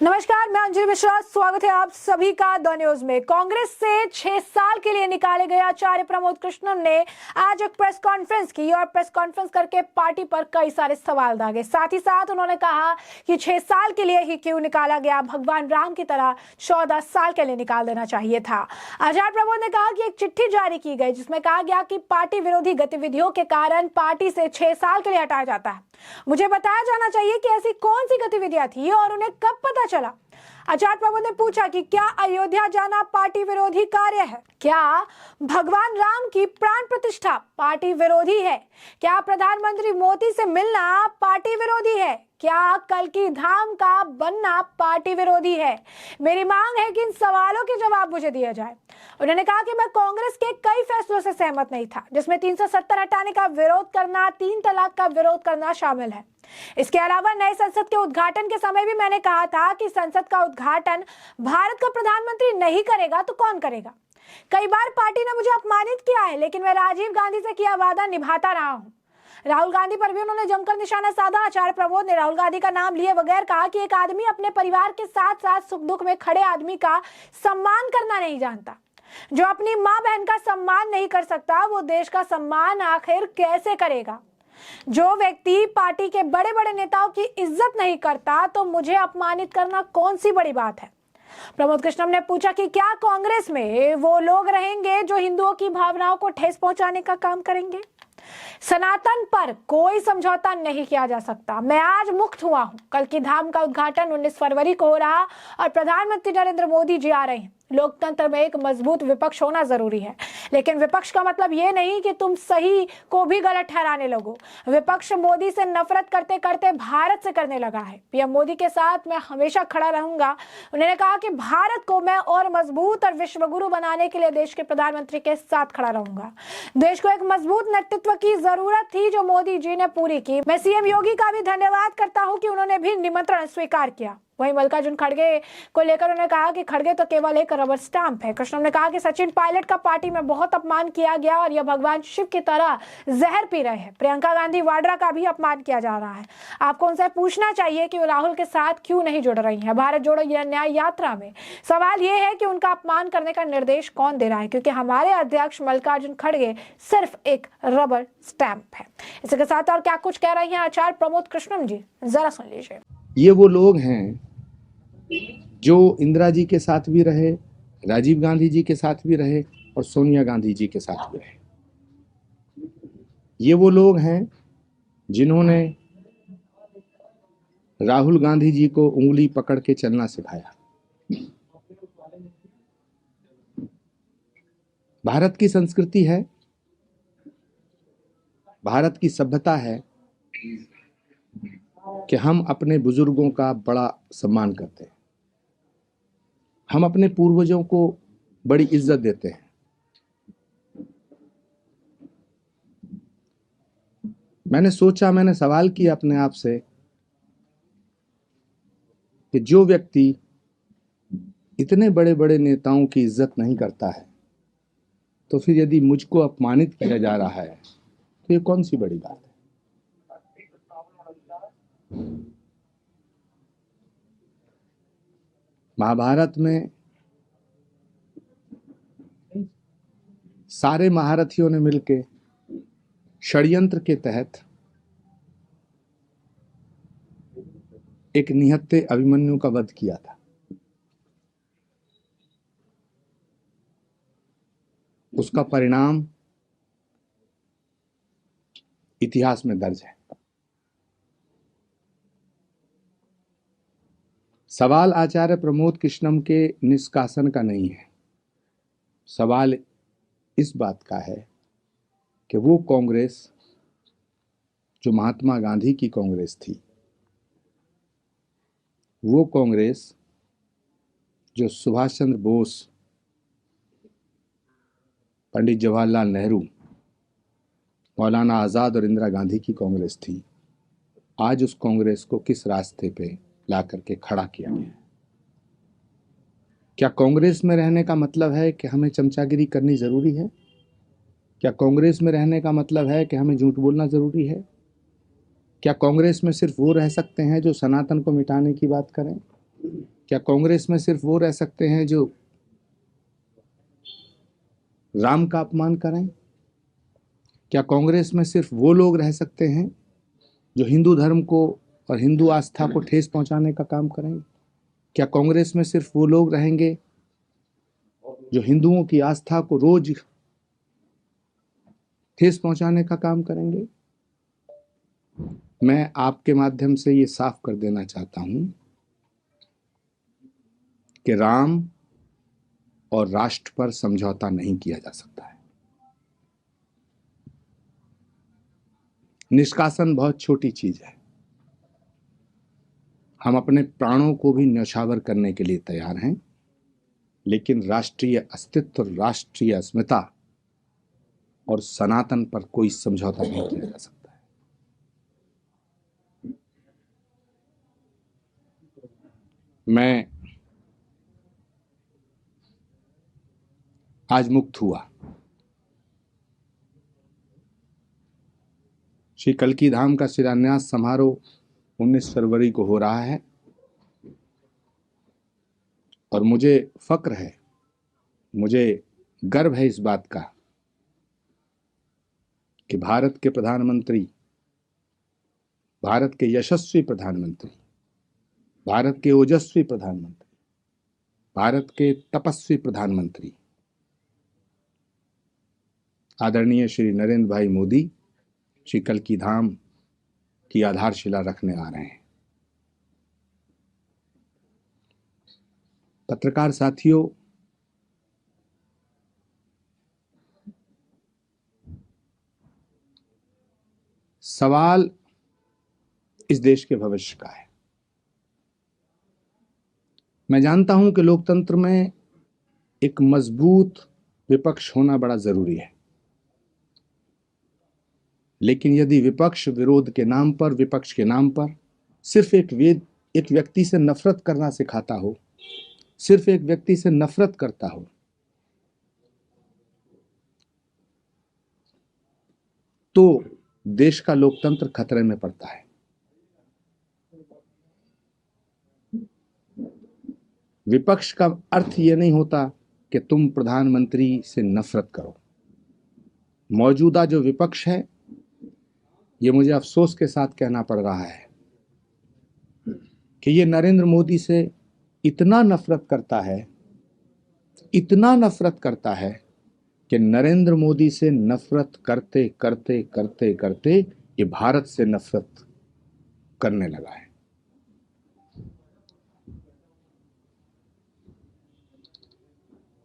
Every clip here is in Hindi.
नमस्कार, मैं अंजलि मिश्रा। स्वागत है आप सभी का द न्यूज में। कांग्रेस से 6 साल के लिए निकाले गए आचार्य प्रमोद कृष्णम ने आज एक प्रेस कॉन्फ्रेंस की और प्रेस कॉन्फ्रेंस करके पार्टी पर कई सारे सवाल दागे। साथ ही साथ उन्होंने कहा कि 6 साल के लिए ही क्यों निकाला गया, भगवान राम की तरह 14 साल के लिए निकाल देना चाहिए था। आचार्य प्रमोद ने कहा कि एक चिट्ठी जारी की गई जिसमें कहा गया कि पार्टी विरोधी गतिविधियों के कारण पार्टी से 6 साल के लिए हटाया जाता है। मुझे बताया जाना चाहिए कि ऐसी कौन सी गतिविधियां थी और उन्हें कब पता चला। आचार्य प्रमोद ने पूछा कि क्या अयोध्या जाना पार्टी विरोधी कार्य है? क्या भगवान राम की प्राण प्रतिष्ठा पार्टी विरोधी है? क्या प्रधानमंत्री मोदी से मिलना पार्टी विरोधी है? क्या कल्कि धाम का बनना पार्टी विरोधी है? मेरी मांग है कि इन सवालों के जवाब मुझे दिया जाए। उन्होंने कहा कि मैं कांग्रेस के कई फैसलों से सहमत नहीं था, जिसमें 370 हटाने का विरोध करना, 3 तलाक का विरोध करना शामिल है। इसके अलावा नए संसद के उद्घाटन के समय भी मैंने कहा था कि संसद का उद्घाटन भारत का प्रधानमंत्री नहीं करेगा तो कौन करेगा। कई बार पार्टी ने मुझे अपमानित किया है, लेकिन मैं राजीव गांधी से किया वादा निभाता रहा हूं। राहुल गांधी पर भी उन्होंने जमकर निशाना साधा। आचार्य प्रमोद ने राहुल गांधी का नाम लिए बगैर कहा कि एक आदमी अपने परिवार के साथ साथ सुख दुख में खड़े आदमी का सम्मान करना नहीं जानता। जो अपनी माँ बहन का सम्मान नहीं कर सकता, वो देश का सम्मान आखिर कैसे करेगा? जो व्यक्ति पार्टी के बड़े बड़े नेताओं की इज्जत नहीं करता, तो मुझे अपमानित करना कौन सी बड़ी बात है? प्रमोद कृष्णम ने पूछा कि क्या कांग्रेस में वो लोग रहेंगे जो हिंदुओं की भावनाओं को ठेस पहुंचाने का काम करेंगे? सनातन पर कोई समझौता नहीं किया जा सकता। मैं आज मुक्त हुआ हूं। कल्कि धाम का उद्घाटन 19 फरवरी को हो रहा और प्रधानमंत्री नरेंद्र मोदी जी आ रहे हैं। लोकतंत्र में एक मजबूत विपक्ष होना जरूरी है, लेकिन विपक्ष का मतलब ये नहीं कि तुम सही को भी गलत ठहराने लगो। विपक्ष मोदी से नफरत करते करते भारत से करने लगा है। पीएम मोदी के साथ मैं हमेशा खड़ा रहूंगा। उन्होंने कहा कि भारत को मैं और मजबूत और विश्वगुरु बनाने के लिए देश के प्रधानमंत्री के साथ खड़ा रहूंगा। देश को एक मजबूत नेतृत्व की जरूरत थी जो मोदी जी ने पूरी की। मैं सीएम योगी का भी धन्यवाद करता हूं कि उन्होंने भी निमंत्रण स्वीकार किया। वहीं मल्लिकार्जुन खड़गे को लेकर उन्होंने कहा कि खड़गे तो केवल एक रबर स्टैंप है। कृष्णम ने कहा कि सचिन पायलट का पार्टी में बहुत अपमान किया गया और यह भगवान शिव की तरह जहर पी रहे हैं। प्रियंका गांधी वाड्रा का भी अपमान किया जा रहा है। आपको उनसे पूछना चाहिए कि वो राहुल के साथ क्यों नहीं जुड़ रही हैं भारत जोड़ो न्याय यात्रा में। सवाल यह है कि उनका अपमान करने का निर्देश कौन दे रहा है, क्योंकि हमारे अध्यक्ष मल्लिकार्जुन खड़गे सिर्फ एक रबर स्टैंप है। इसी के साथ और क्या कुछ कह रही हैं आचार्य प्रमोद कृष्णम जी, जरा सुन लीजिए। ये वो लोग हैं जो इंदिरा जी के साथ भी रहे, राजीव गांधी जी के साथ भी रहे और सोनिया गांधी जी के साथ भी रहे। ये वो लोग हैं जिन्होंने राहुल गांधी जी को उंगली पकड़ के चलना सिखाया। भारत की संस्कृति है, भारत की सभ्यता है कि हम अपने बुजुर्गों का बड़ा सम्मान करते हैं, हम अपने पूर्वजों को बड़ी इज्जत देते हैं। मैंने सवाल किया अपने आप से कि जो व्यक्ति इतने बड़े बड़े नेताओं की इज्जत नहीं करता है, तो फिर यदि मुझको अपमानित किया जा रहा है तो ये कौन सी बड़ी बात है? महाभारत में सारे महारथियों ने मिलकर षड्यंत्र के तहत एक निहत्थे अभिमन्यु का वध किया था। उसका परिणाम इतिहास में दर्ज है। सवाल आचार्य प्रमोद कृष्णम के निष्कासन का नहीं है। सवाल इस बात का है कि वो कांग्रेस जो महात्मा गांधी की कांग्रेस थी, वो कांग्रेस जो सुभाष चंद्र बोस, पंडित जवाहरलाल नेहरू, मौलाना आज़ाद और इंदिरा गांधी की कांग्रेस थी, आज उस कांग्रेस को किस रास्ते पे ला करके खड़ा किया गया है? क्या कांग्रेस में रहने का मतलब है कि हमें चमचागिरी करनी जरूरी है? क्या कांग्रेस में रहने का मतलब है कि हमें झूठ बोलना जरूरी है? क्या कांग्रेस में सिर्फ वो रह सकते हैं जो सनातन को मिटाने की बात करें? क्या कांग्रेस में सिर्फ वो रह सकते हैं जो राम का अपमान करें? क्या कांग्रेस में सिर्फ वो लोग रह सकते हैं जो हिंदू धर्म को और हिंदू आस्था को ठेस पहुंचाने का काम करेंगे? क्या कांग्रेस में सिर्फ वो लोग रहेंगे जो हिंदुओं की आस्था को रोज ठेस पहुंचाने का काम करेंगे? मैं आपके माध्यम से ये साफ कर देना चाहता हूं कि राम और राष्ट्र पर समझौता नहीं किया जा सकता है। निष्कासन बहुत छोटी चीज है। हम अपने प्राणों को भी न्यौछावर करने के लिए तैयार हैं, लेकिन राष्ट्रीय अस्तित्व, राष्ट्रीय अस्मिता और सनातन पर कोई समझौता नहीं किया जा सकता है। मैं आज मुक्त हुआ। श्री कल्की धाम का शिलान्यास समारोह 19 फरवरी को हो रहा है और मुझे फक्र है, मुझे गर्व है इस बात का कि भारत के प्रधानमंत्री, भारत के यशस्वी प्रधानमंत्री, भारत के ओजस्वी प्रधानमंत्री, भारत के तपस्वी प्रधानमंत्री आदरणीय श्री नरेंद्र भाई मोदी श्री कल्की धाम की आधारशिला रखने आ रहे हैं। पत्रकार साथियों, सवाल इस देश के भविष्य का है। मैं जानता हूं कि लोकतंत्र में एक मजबूत विपक्ष होना बड़ा जरूरी है, लेकिन यदि विपक्ष विरोध के नाम पर, विपक्ष के नाम पर सिर्फ एक व्यक्ति से नफरत करना सिखाता हो, सिर्फ एक व्यक्ति से नफरत करता हो, तो देश का लोकतंत्र खतरे में पड़ता है। विपक्ष का अर्थ यह नहीं होता कि तुम प्रधानमंत्री से नफरत करो। मौजूदा जो विपक्ष है, ये मुझे अफसोस के साथ कहना पड़ रहा है कि ये नरेंद्र मोदी से इतना नफरत करता है, इतना नफरत करता है कि नरेंद्र मोदी से नफरत करते करते करते करते ये भारत से नफरत करने लगा है।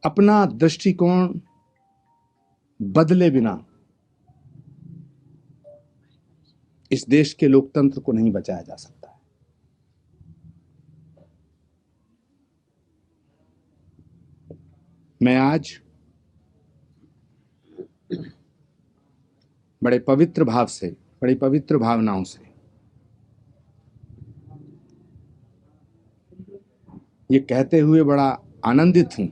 अपना दृष्टिकोण बदले बिना इस देश के लोकतंत्र को नहीं बचाया जा सकता है। मैं आज बड़े पवित्र भाव से, बड़ी पवित्र भावनाओं से ये कहते हुए बड़ा आनंदित हूं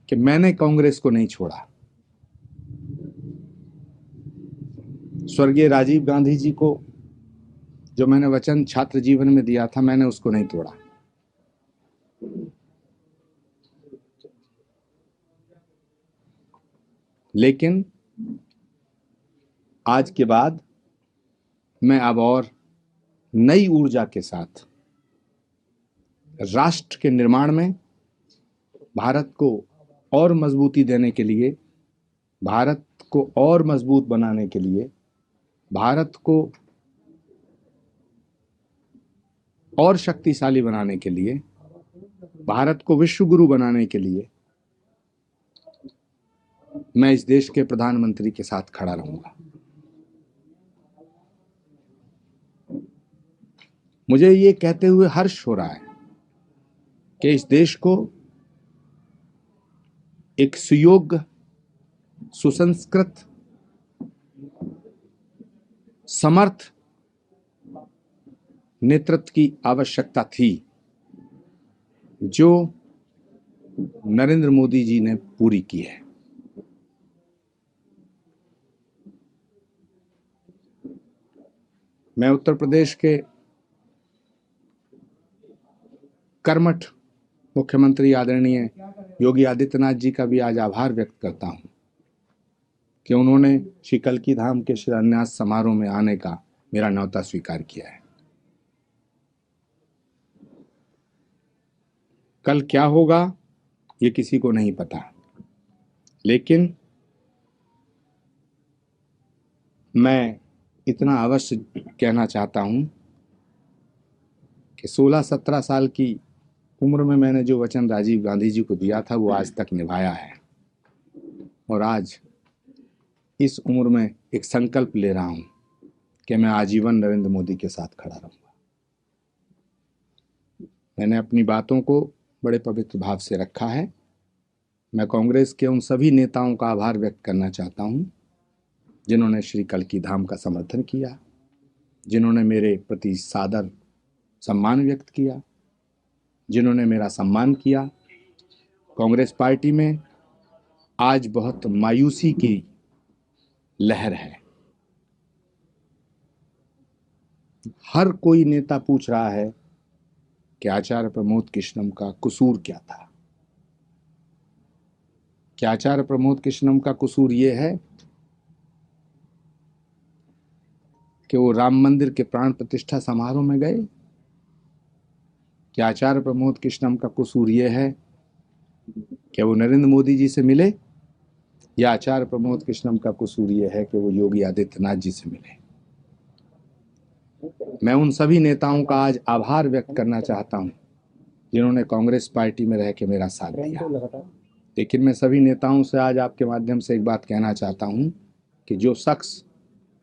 कि मैंने कांग्रेस को नहीं छोड़ा। स्वर्गीय राजीव गांधी जी को जो मैंने वचन छात्र जीवन में दिया था, मैंने उसको नहीं तोड़ा। लेकिन आज के बाद मैं अब और नई ऊर्जा के साथ राष्ट्र के निर्माण में भारत को और मजबूती देने के लिए, भारत को और मजबूत बनाने के लिए, भारत को और शक्तिशाली बनाने के लिए, भारत को विश्व गुरु बनाने के लिए मैं इस देश के प्रधानमंत्री के साथ खड़ा रहूंगा। मुझे ये कहते हुए हर्ष हो रहा है कि इस देश को एक सुयोग्य, सुसंस्कृत, समर्थ नेतृत्व की आवश्यकता थी, जो नरेंद्र मोदी जी ने पूरी की है। मैं उत्तर प्रदेश के कर्मठ मुख्यमंत्री आदरणीय योगी आदित्यनाथ जी का भी आज आभार व्यक्त करता हूं कि उन्होंने श्री कल्की धाम के शिलान्यास समारोह में आने का मेरा न्योता स्वीकार किया है। कल क्या होगा ये किसी को नहीं पता, लेकिन मैं इतना अवश्य कहना चाहता हूं कि 16-17 साल की उम्र में मैंने जो वचन राजीव गांधी जी को दिया था वो आज तक निभाया है, और आज इस उम्र में एक संकल्प ले रहा हूं कि मैं आजीवन नरेंद्र मोदी के साथ खड़ा रहूंगा। मैंने अपनी बातों को बड़े पवित्र भाव से रखा है। मैं कांग्रेस के उन सभी नेताओं का आभार व्यक्त करना चाहता हूं जिन्होंने श्री कल्की धाम का समर्थन किया, जिन्होंने मेरे प्रति सादर सम्मान व्यक्त किया, जिन्होंने मेरा सम्मान किया। कांग्रेस पार्टी में आज बहुत मायूसी की लहर है। हर कोई नेता पूछ रहा है कि आचार्य प्रमोद कृष्णम का कसूर क्या था। क्या आचार्य प्रमोद कृष्णम का कसूर यह है कि वो राम मंदिर के प्राण प्रतिष्ठा समारोह में गए? क्या आचार्य प्रमोद कृष्णम का कसूर यह है कि वो नरेंद्र मोदी जी से मिले? या आचार्य प्रमोद कृष्णम का कसूर यह है कि वो योगी आदित्यनाथ जी से मिले? मैं उन सभी नेताओं का आज आभार व्यक्त करना चाहता हूं जिन्होंने कांग्रेस पार्टी में रह के मेरा साथ दिया। लेकिन मैं सभी नेताओं से आज आपके माध्यम से एक बात कहना चाहता हूं कि जो शख्स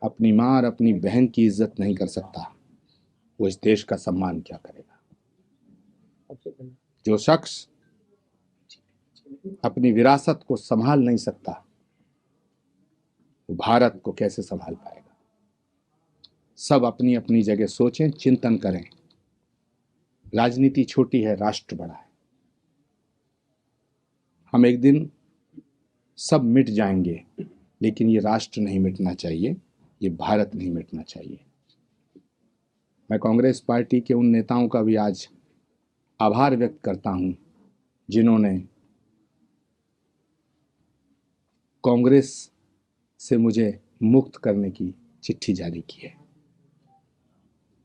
अपनी मां और अपनी बहन की इज्जत नहीं कर सकता वो इस देश का सम्मान क्या करेगा। जो शख्स अपनी विरासत को संभाल नहीं सकता वो भारत को कैसे संभाल पाएगा। सब अपनी अपनी जगह सोचें, चिंतन करें। राजनीति छोटी है, राष्ट्र बड़ा है। हम एक दिन सब मिट जाएंगे, लेकिन ये राष्ट्र नहीं मिटना चाहिए, ये भारत नहीं मिटना चाहिए। मैं कांग्रेस पार्टी के उन नेताओं का भी आज आभार व्यक्त करता हूं जिन्होंने कांग्रेस से मुझे मुक्त करने की चिट्ठी जारी की है।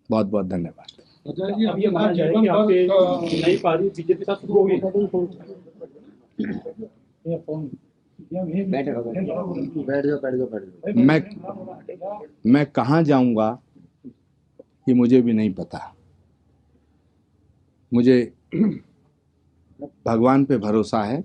बहुत बहुत धन्यवाद। अब ये माना जाए कि आपके नई पारी बीजेपी के साथ शुरू होगी। मैं कहाँ जाऊंगा ये मुझे भी नहीं पता। मुझे भगवान पे भरोसा है,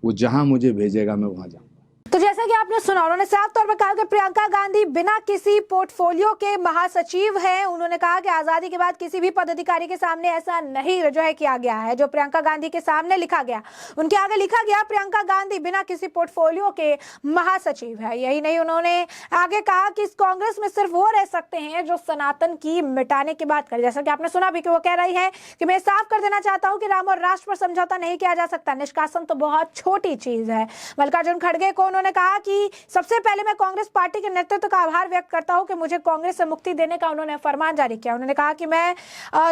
वो जहां मुझे भेजेगा मैं वहां जाऊंगा। तो जैसा कि आपने सुना, उन्होंने साफ तौर पर कहा कि प्रियंका गांधी बिना किसी पोर्टफोलियो के महासचिव हैं। उन्होंने कहा कि आजादी के बाद किसी भी पदाधिकारी के सामने ऐसा नहीं जो है किया गया है जो प्रियंका गांधी के सामने लिखा गया। उनके आगे लिखा गया प्रियंका गांधी बिना किसी पोर्टफोलियो के महासचिव है। यही नहीं, उन्होंने आगे कहा कि इस कांग्रेस में सिर्फ वो रह सकते हैं जो सनातन की मिटाने की बात करें। जैसा कि आपने सुना भी कि वो कह रही है कि मैं साफ कर देना चाहता हूं कि राम और राष्ट्र पर समझौता नहीं किया जा सकता। निष्कासन तो बहुत छोटी चीज है। मल्लिकार्जुन खड़गे को उन्होंने कहा कि सबसे पहले मैं कांग्रेस पार्टी के नेतृत्व का आभार व्यक्त करता हूं कि मुझे कांग्रेस से मुक्ति देने का उन्होंने फरमान जारी किया। उन्होंने कहा कि मैं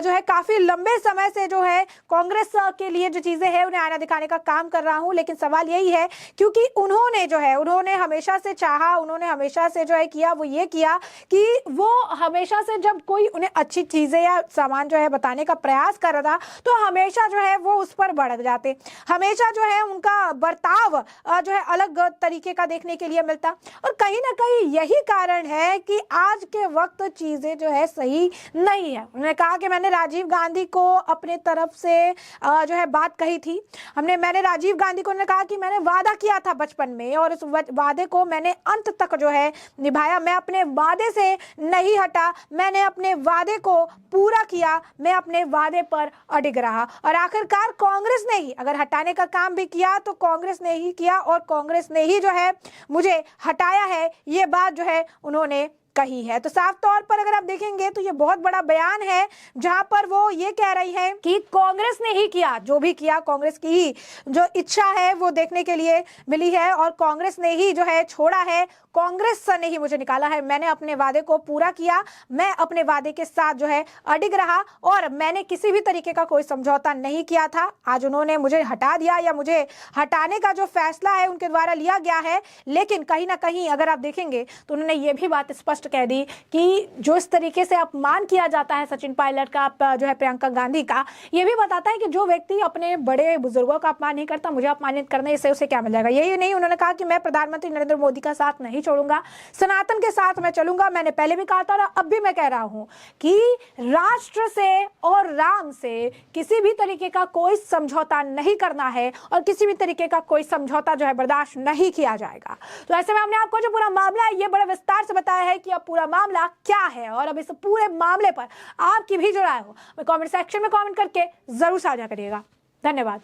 जो है काफी लंबे समय से जो है कांग्रेस के लिए जो चीजें हैं उन्हें आईना दिखाने का काम कर रहा हूं, लेकिन सवाल यही है क्योंकि उन्होंने हमेशा से चाहा, उन्होंने हमेशा से जो है किया, वो ये किया कि वो हमेशा से जब कोई उन्हें अच्छी चीजें या सामान जो है बताने का प्रयास कर रहा था तो हमेशा जो है वो उस पर बढ़ जाते। हमेशा जो है उनका बर्ताव जो है अलग तरीके का देखने के लिए मिलता, और कहीं ना कहीं यही कारण है कि आज के वक्त चीजें जो है सही नहीं है। उन्होंने कहा कि मैंने राजीव गांधी को अपने तरफ से जो है बात कही थी। मैंने राजीव गांधी को कहा कि मैंने वादा किया था बचपन में और उस वादे को मैंने अंत तक जो है निभाया। मैं अपने वादे से नहीं हटा, मैंने अपने वादे को पूरा किया, मैं अपने वादे पर अडिग रहा। और आखिरकार कांग्रेस ने ही अगर हटाने का काम भी किया तो कांग्रेस ने ही किया और कांग्रेस ने ही जो है मुझे हटाया है, ये बात जो है उन्होंने कही है। तो साफ तौर पर अगर आप देखेंगे तो ये बहुत बड़ा बयान है, जहां पर वो ये कह रही है कि कांग्रेस ने ही किया, जो भी किया कांग्रेस की ही जो इच्छा है वो देखने के लिए मिली है, और कांग्रेस ने ही जो है छोड़ा है, कांग्रेस ने ही मुझे निकाला है, मैंने अपने वादे को पूरा किया, मैं अपने वादे के साथ जो है अडिग रहा, और मैंने किसी भी तरीके का कोई समझौता नहीं किया था। आज उन्होंने मुझे हटा दिया, या मुझे हटाने का जो फैसला है उनके द्वारा लिया गया है, लेकिन कहीं ना कहीं अगर आप देखेंगे तो उन्होंने ये भी बात स्पष्ट कह दी कि जो इस तरीके से अपमान किया जाता है सचिन पायलट का, जो है प्रियंका गांधी का, ये भी बताता है कि जो व्यक्ति अपने बड़े बुजुर्गों का अपमान नहीं करता, मुझे अपमानित करने से उसे क्या मिल जाएगा। यही नहीं, उन्होंने कहा कि मैं प्रधानमंत्री नरेंद्र मोदी का साथ नहीं छोड़ूंगा, सनातन के साथ मैं चलूंगा। मैंने पहले भी कहा था और अब भी मैं कह रहा हूं कि राष्ट्र से और राम से किसी भी तरीके का कोई समझौता नहीं करना है, और किसी भी तरीके का कोई समझौता जो है बर्दाश्त नहीं किया जाएगा। तो ऐसे में हमने आपको जो पूरा मामला है ये बड़े विस्तार से बताया है कि अब पूरा मामला क्या है, और अब इस पूरे मामले पर आपकी भी जो राय हो मैं कमेंट सेक्शन में कमेंट करके जरूर साझा करिएगा। धन्यवाद।